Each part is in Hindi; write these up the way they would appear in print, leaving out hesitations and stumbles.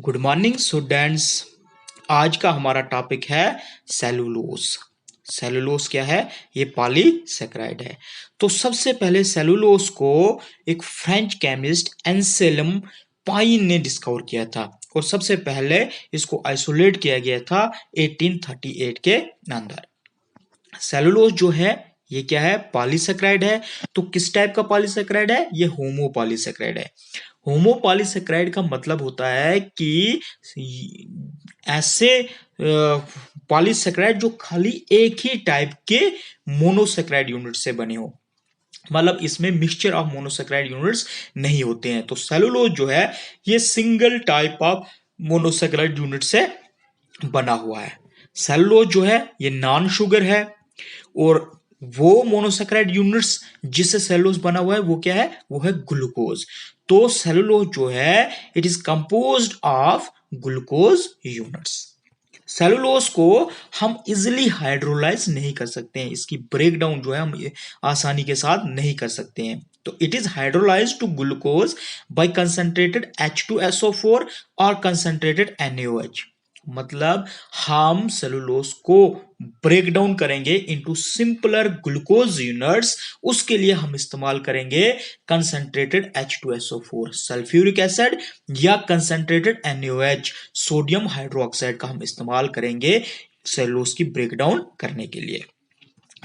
Good morning students. आज का हमारा टॉपिक है सेलुलोज। सेलुलोज क्या है? ये पॉलीसेकेराइड है। तो सबसे पहले सेलुलोज को एक फ्रेंच केमिस्ट एंसेलम पाइन ने डिस्कवर किया था और सबसे पहले इसको आइसोलेट किया गया था 1838 के अंदर। सेलुलोज जो है ये क्या है? पॉलीसेकेराइड है। तो किस टाइप का पॉलीसेकेराइड है? ये होमोपॉलीसेकेराइड है। होमोपॉलीसेकेराइड का मतलब होता है कि ऐसे पॉलीसेकेराइड जो खाली एक ही टाइप के मोनोसेकेराइड यूनिट से बने हो, मतलब इसमें मिक्सचर ऑफ मोनोसेकेराइड यूनिट्स नहीं होते हैं। तो सेलुलोज जो है ये single type of monosaccharide unit से बना हुआ है। सेलुलोज जो है ये नॉन शुगर है और वो मोनोसेकेराइड यूनिट्स जिससे सेलुलोज बना हुआ है वो क्या है? वो है ग्लूकोज। तो सेलुलोज जो है it is composed of glucose units. Cellulose को हम इजिली हाइड्रोलाइज नहीं कर सकते हैं, इसकी ब्रेक डाउन जो है हम आसानी के साथ नहीं कर सकते हैं। तो it is hydrolyse to glucose by concentrated H2SO4 और कंसंट्रेटेड NaOH। मतलब हम सेलुलोज को ब्रेक डाउन करेंगे इनटू सिंपलर ग्लूकोज यूनिट्स, उसके लिए हम इस्तेमाल करेंगे कंसंट्रेटेड H2SO4 सल्फ्यूरिक एसिड या कंसंट्रेटेड NaOH सोडियम हाइड्रोक्साइड का हम इस्तेमाल करेंगे सेलुलोज की ब्रेक डाउन करने के लिए।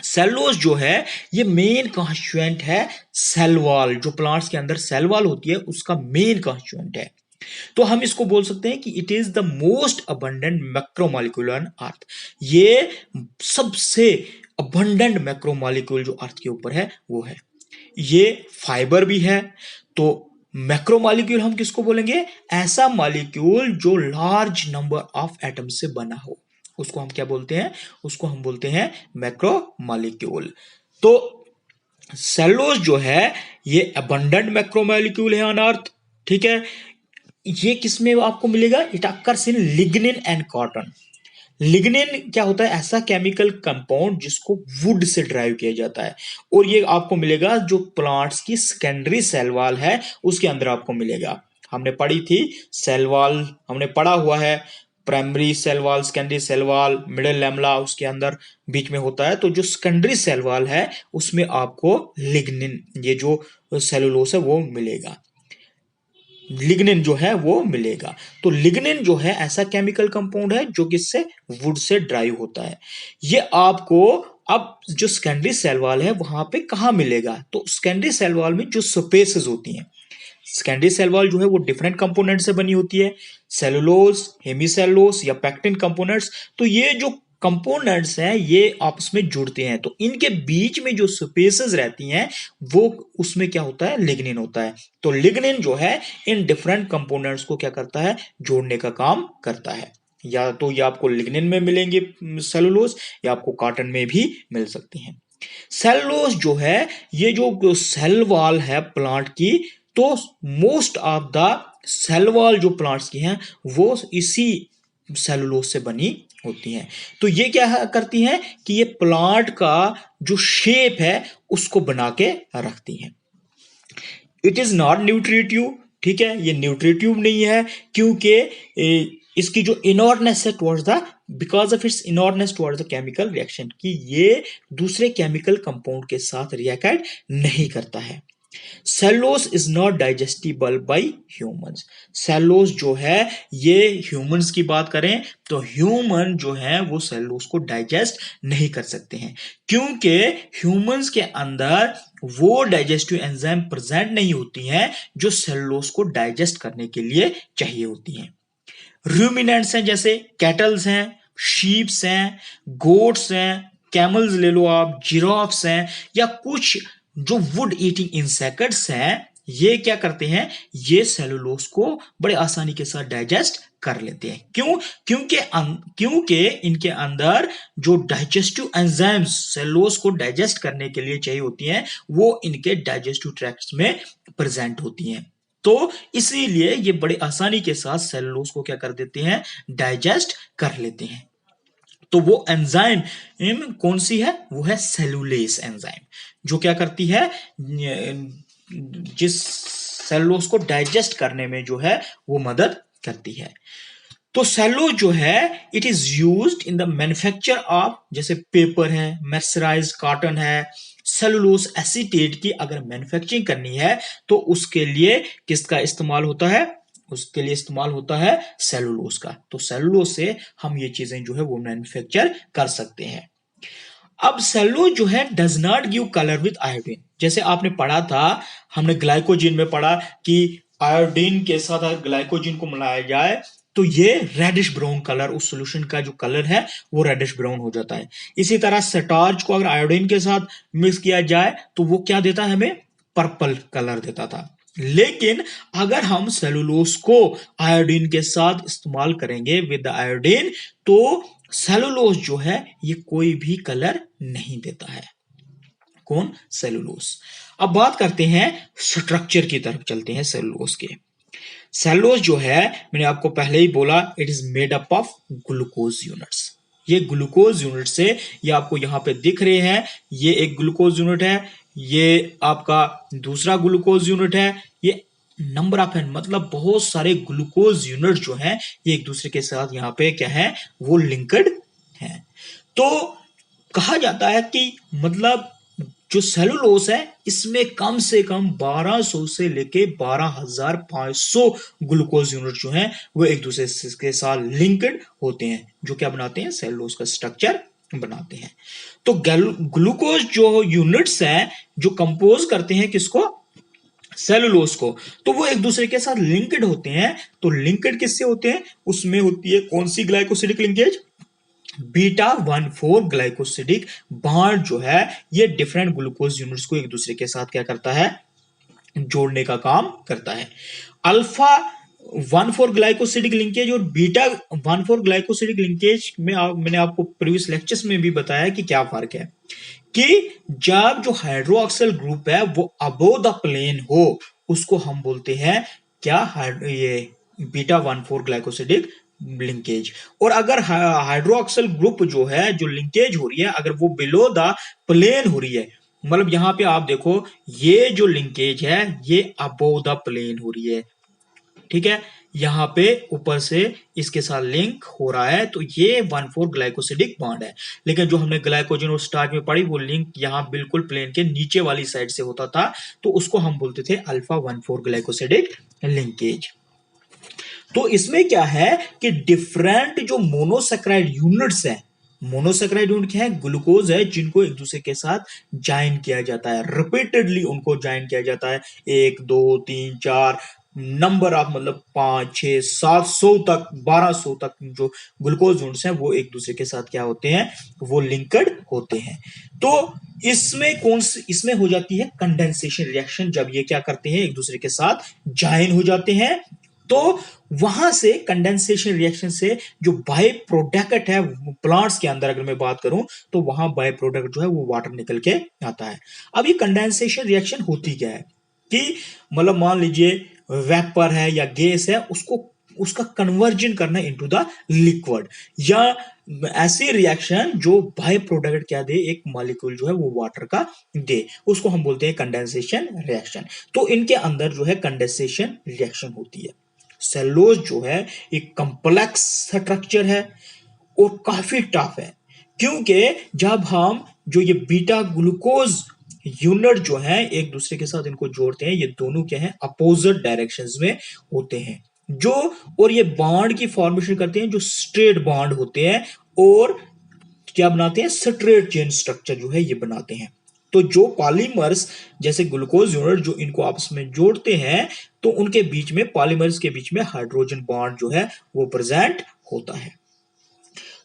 सेलुलोज जो है ये मेन कॉन्स्टिट्यूएंट है सेल वॉल, जो प्लांट्स के अंदर सेल वॉल होती है उसका मेन कॉन्स्टिट्यूएंट है। तो हम इसको बोल सकते हैं कि it is the most abundant macromolecule on earth. ये सबसे अबंडेंट मैक्रोमोलिक्यूल जो अर्थ के ऊपर है वो है। ये फाइबर भी है। तो मैक्रोमोलिक्यूल हम किसको बोलेंगे? ऐसा मॉलिक्यूल जो लार्ज नंबर ऑफ एटम से बना हो, उसको हम क्या बोलते हैं? उसको हम बोलते हैं मैक्रोमोलिक्यूल। तो सेलुलोज जो है ये अबंडेंट मैक्रोमोलिक्यूल है ऑन अर्थ। ठीक है, ये किसमें आपको मिलेगा? It occurs in lignin and cotton. Lignin क्या होता है? ऐसा केमिकल कंपाउंड जिसको वुड से ड्राइव किया जाता है और ये आपको मिलेगा जो प्लांट्स की सेकेंडरी सेल वॉल है उसके अंदर आपको मिलेगा। हमने पढ़ी थी सेल वॉल, हमने पढ़ा हुआ है primary cell wall, secondary cell wall, middle lamella उसके अंदर बीच में होता है। तो जो सेकेंडरी सेल वॉल है उसमें आपको लिग्निन, ये जो सेलुलोज है वो मिलेगा, लिग्निन जो है वो मिलेगा। तो लिग्निन जो है ऐसा केमिकल कंपाउंड है जो किससे? वुड से ड्राइव होता है। ये आपको अब जो सेकेंडरी सेल वॉल है वहां पे कहां मिलेगा? तो सेकेंडरी सेल वॉल में जो स्पेसेस होती हैं, सेकेंडरी सेल वॉल जो है वो डिफरेंट कंपोनेंट से बनी होती है, सेलुलोज, हेमिसेलुलोज या पैक्टिन कंपोनेंट्स। तो ये जो कंपोनेंट्स हैं ये आपस में जुड़ते हैं, तो इनके बीच में जो स्पेसेस रहती हैं वो उसमें क्या होता है? लिग्निन होता है। तो लिग्निन जो है इन डिफरेंट कंपोनेंट्स को क्या करता है? जोड़ने का काम करता है। या तो ये आपको लिग्निन में मिलेंगे सेलुलोज, या आपको कॉटन में भी मिल सकती हैं। सेलुलोज जो है ये जो सेल वॉल है प्लांट की, तो most of the cell wall जो प्लांट्स की हैं वो इसी सेलुलोज से बनी होती हैं। तो ये क्या करती हैं कि ये प्लांट का जो शेप है उसको बना के रखती हैं। It is not nutritive. ठीक है, ये न्यूट्रिटिव नहीं है क्योंकि इसकी जो इनॉर्डनेस है towards the, because of its inertness towards the chemical reaction, कि ये दूसरे केमिकल कंपाउंड के साथ रिएक्ट नहीं करता है। Cellulose is not digestible bye humans. Cellulose जो है ये ह्यूमंस की बात करें तो ह्यूमन जो है वो सेलुलोज को डाइजेस्ट नहीं कर सकते हैं क्योंकि ह्यूमंस के अंदर वो डाइजेस्टिव एंजाइम प्रेजेंट नहीं होती हैं जो सेलुलोज को डाइजेस्ट करने के लिए चाहिए होती हैं। रूमिनेंट्स हैं, जैसे कैटल्स हैं, शीप्स हैं, गोट्स हैं, कैमल्स ले लो आप, जिराफ्स हैं, या कुछ जो वुड ईटिंग इंसेक्ट्स हैं, ये क्या करते हैं? ये सेलुलोज को बड़े आसानी के साथ डाइजेस्ट कर लेते हैं। क्यों? क्योंकि इनके अंदर जो डाइजेस्टिव एंजाइम्स सेलुलोज को डाइजेस्ट करने के लिए चाहिए होती हैं वो इनके डाइजेस्टिव ट्रैक्ट्स में प्रेजेंट होती हैं। तो इसीलिए ये बड़े आसानी के साथ सेलुलोज को क्या कर देते हैं? डाइजेस्ट कर लेते हैं। तो वो एंजाइम कौन सी है? वो है सेलुलेस एंजाइम, जो क्या करती है? जिस सेलुलोज को डाइजेस्ट करने में जो है वो मदद करती है। तो सेलुलोज जो है it is used in the manufacture of, जैसे पेपर है, मर्सराइज्ड कॉटन है, सेलुलोज एसीटेट की अगर मैन्युफैक्चरिंग करनी है तो उसके लिए किसका इस्तेमाल होता है? उसके लिए इस्तेमाल होता है सेलुलोज का। तो सेलुलोज से हम ये चीजें जो है वो मैन्युफैक्चर कर सकते हैं। अब सेलुलोज जो है does not give colour with iodine. जैसे आपने पढ़ा था, हमने ग्लाइकोजिन में पढ़ा कि आयोडीन के साथ अगर ग्लाइकोजिन को मिलाया जाए तो ये रेडिश ब्राउन कलर, उस सॉल्यूशन का जो कलर है वो रेडिश ब्राउन हो जाता है। इसी तरह स्टार्च को अगर आयोडीन के साथ मिक्स किया जाए तो वो क्या देता है? हमें पर्पल कलर देता था। लेकिन अगर हम सेलुलोज को आयोडीन के साथ इस्तेमाल करेंगे विद आयोडीन तो सेलुलोज जो है ये कोई भी कलर नहीं देता है। कौन? सेलुलोज। अब बात करते हैं स्ट्रक्चर की तरफ चलते हैं सेलुलोज के। सेलुलोज जो है मैंने आपको पहले ही बोला it is made up of glucose units. ये ग्लूकोज यूनिट से, ये आपको यहां पे दिख रहे हैं, ये एक ग्लूकोज यूनिट है, ये आपका दूसरा ग्लूकोज यूनिट है, ये नंबर ऑफ है, मतलब बहुत सारे ग्लूकोज यूनिट जो हैं ये एक दूसरे के साथ यहाँ पे क्या है वो लिंक्ड है। तो कहा जाता है कि मतलब जो सेलुलोज है इसमें कम से कम 1200 से लेके 12,500 ग्लूकोज यूनिट जो हैं वो एक दूसरे के साथ लिंक्ड होते हैं, जो क्या बनाते हैं? सेलुलोज का स्ट्रक्चर बनाते हैं। तो ग्लूकोज जो यूनिट्स हैं जो कंपोज करते हैं किसको? सेलुलोज को, तो वो एक दूसरे के साथ लिंक्ड होते हैं। तो लिंक्ड किससे होते हैं? उसमें होती है कौन सी glycosidic linkage? Beta 1,4 glycosidic bond जो है ये डिफरेंट ग्लूकोज यूनिट्स को एक दूसरे के साथ क्या करता है? जोड़ने का काम करता है। अल्फा 1,4 ग्लाइकोसिडिक लिंकेज और बीटा 1,4 ग्लाइकोसिडिक लिंकेज में मैंने आपको प्रीवियस लेक्चर्स में भी बताया कि क्या फर्क है, कि जब जो हाइड्रोक्सिल ग्रुप है वो अबोव द प्लेन हो उसको हम बोलते हैं क्या? ये बीटा 1,4 ग्लाइकोसिडिक लिंकेज। और अगर हाइड्रोक्सिल ग्रुप जो है जो लिंकेज हो रही है अगर वो बिलो द प्लेन हो रही है, मतलब यहां पे आप देखो ये जो लिंकेज है ये अबोव द प्लेन हो रही है, ठीक है, यहां पे ऊपर से इसके साथ लिंक हो रहा है तो ये 1,4 ग्लाइकोसिडिक बॉन्ड है। लेकिन जो हमने ग्लाइकोजन और स्टार्च में पढ़ी वो लिंक यहां बिल्कुल प्लेन के नीचे वाली साइड से होता था, तो उसको हम बोलते थे अल्फा 1,4 ग्लाइकोसिडिक लिंकेज। तो इसमें क्या है कि डिफरेंट जो मोनोसेक्राइड यूनिट्स हैं, मोनोसेक्राइड यूनिट क्या है? ग्लूकोज है जिनको एक दूसरे के साथ ज्वाइन किया जाता है, रिपीटेडली उनको ज्वाइन किया जाता है, 1 2 3 4 नंबर ऑफ, मतलब 5 6 700 तक 1200 तक जो ग्लूकोज यूनिट्स हैं वो एक दूसरे के साथ क्या होते हैं? वो लिंक्ड होते हैं। तो इसमें कौन सी, इसमें हो जाती है कंडेंसेशन रिएक्शन। जब ये क्या करते हैं? एक दूसरे के साथ ज्वाइन हो जाते हैं, तो वहां से कंडेंसेशन रिएक्शन से जो बाय प्रोडक्ट है प्लांट्स के अंदर अगर मैं बात करूं तो वहां बाय प्रोडक्ट जो है वो वाटर निकल के आता है। अब ये कंडेंसेशन रिएक्शन होती क्या है कि मतलब मान लीजिए वेपर है या गैस है, उसको उसका कन्वर्जन करना इनटू द लिक्विड, या ऐसी रिएक्शन जो बाय प्रोडक्ट क्या दे, एक मॉलिक्यूल जो है वो वाटर का दे, उसको हम बोलते हैं कंडेंसेशन रिएक्शन। तो इनके अंदर जो है कंडेंसेशन रिएक्शन होती है। सेलुलोज जो है एक कॉम्प्लेक्स स्ट्रक्चर है और काफी टफ है, क्योंकि जब हम जो ये बीटा ग्लूकोज यूनिट जो है एक दूसरे के साथ इनको जोड़ते हैं, ये दोनों क्या है? अपोजिट डायरेक्शंस में होते हैं जो, और ये बॉन्ड की फॉर्मेशन करते हैं जो स्ट्रेट बॉन्ड होते हैं और क्या बनाते हैं? स्ट्रेट चेन स्ट्रक्चर जो है ये बनाते हैं। तो जो पॉलीमर्स जैसे ग्लूकोज यूनिट जो इनको आपस में जोड़ते हैं तो उनके बीच में, पॉलीमर्स के बीच में हाइड्रोजन बॉन्ड जो है वो प्रेजेंट होता है।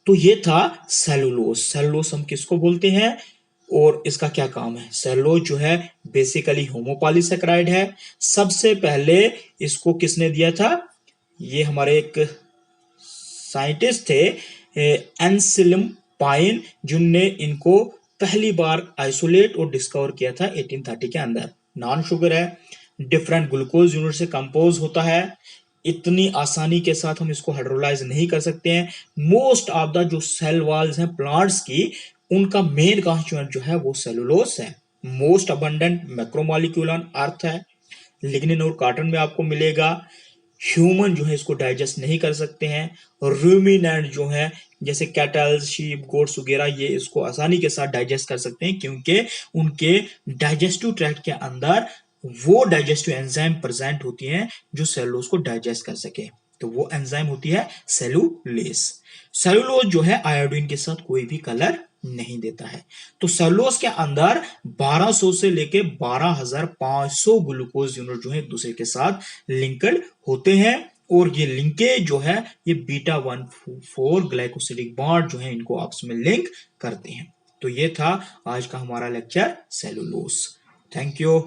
तो ये था सेलुलोज। सेलुलोज हम किसको बोलते हैं और इसका क्या काम है? सेलुलोज जो है बेसिकली होमोपॉलीसेकेराइड है। सबसे पहले इसको किसने दिया था? ये हमारे एक साइंटिस्ट थे एंसेल्म पाइन, जिनने इनको पहली बार आइसोलेट और डिस्कवर किया था 1830 के अंदर। नॉन शुगर है, डिफरेंट ग्लूकोज यूनिट से कंपोज होता है, इतनी आसानी के साथ हम इसको हाइड्रोलाइज नहीं कर सकते हैं। मोस्ट ऑफ द जो सेल वॉल्स हैं प्लांट्स की, उनका मेन कॉन्स्टिट्यूएंट जो है वो सेलुलोज है। Most abundant macromolecule on earth है, लिग्निन और कॉटन में आपको मिलेगा। ह्यूमन जो है इसको डाइजेस्ट नहीं कर सकते हैं। रूमिनेंट जो है जैसे कैटल, शीप, गोट्स वगैरह, ये इसको आसानी के साथ डाइजेस्ट कर सकते हैं क्योंकि उनके डाइजेस्टिव ट्रैक्ट के अंदर वो डाइजेस्टिव एंजाइम प्रेजेंट होती हैं जो सेलुलोज को डाइजेस्ट कर सके। तो वो एंजाइम होती है सेलुलेस। सेलुलोज जो है आयोडीन के साथ कोई भी कलर नहीं देता है। तो सेलुलोज के अंदर 1200 से लेके 12500 ग्लूकोज यूनिट जो है एक दूसरे के साथ लिंक्ड होते हैं और ये लिंकेज जो है ये बीटा 1,4 ग्लाइकोसिडिक बॉन्ड जो है इनको आपस में लिंक करते हैं। तो ये था आज का हमारा लेक्चर सेलुलोज। Thank you.